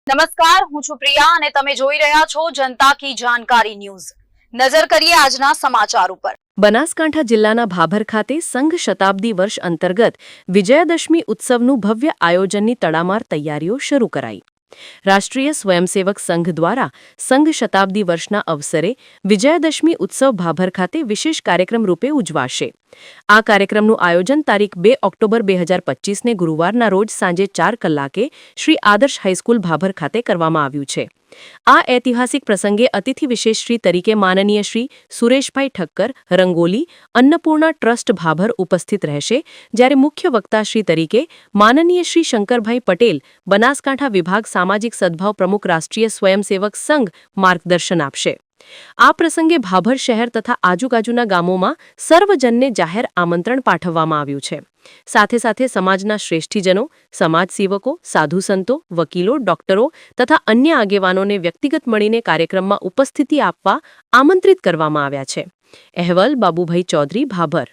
નમસ્કાર, હું છું પ્રિયા અને તમે જોઈ રહ્યા છો જનતા કી જાણકારી ન્યૂઝ। નજર કરીએ આજના સમાચાર ઉપર। બનાસકાંઠા જિલ્લાના ભાભર ખાતે સંઘ શતાબ્દી વર્ષ અંતર્ગત વિજયાદશમી ઉત્સવનું ભવ્ય આયોજનની તડામાર તૈયારીઓ શરૂ કરાઈ। રાષ્ટ્રીય સ્વયંસેવક સંઘ દ્વારા સંઘ શતાબ્દી વર્ષના અવસરે વિજયાદશમી ઉત્સવ ભાભર ખાતે વિશેષ કાર્યક્રમ રૂપે ઉજવાશે। આ કાર્યક્રમનું આયોજન તારીખ 2 ઓક્ટોબર 2025ને ગુરુવારના રોજ સાંજે 4 કલાકે શ્રી આદર્શ હાઈસ્કૂલ ભાભર ખાતે કરવામાં આવ્યું છે। આ ઐતિહાસિક પ્રસંગે અતિથિ વિશેષ શ્રી તરીકે માનનીય શ્રી સુરેશભાઈ ઠક્કર રંગોલી અન્નપૂર્ણા ટ્રસ્ટ ભાભર ઉપસ્થિત રહેશે, જ્યારે મુખ્ય વક્તા શ્રી તરીકે માનનીય શ્રી શંકરભાઈ પટેલ બનાસકાંઠા વિભાગ સામાજિક સદભાવ પ્રમુખ રાષ્ટ્રીય સ્વયંસેવક સંઘ માર્ગદર્શન આપશે। આ પ્રસંગે ભાભર શહેર તથા આજુબાજુના ગામોમાં સર્વજનને જાહેર આમંત્રણ પાઠવવામાં આવ્યું છે। સાથે સાથે સમાજના શ્રેષ્ઠીજનો, સમાજસેવકો, સાધુ સંતો, વકીલો, ડોક્ટરો તથા અન્ય આગેવાનોને વ્યક્તિગત મળીને કાર્યક્રમમાં ઉપસ્થિતિ આપવા આમંત્રિત કરવામાં આવ્યા છે। અહેવાલ બાબુભાઈ ચૌધરી, ભાભર।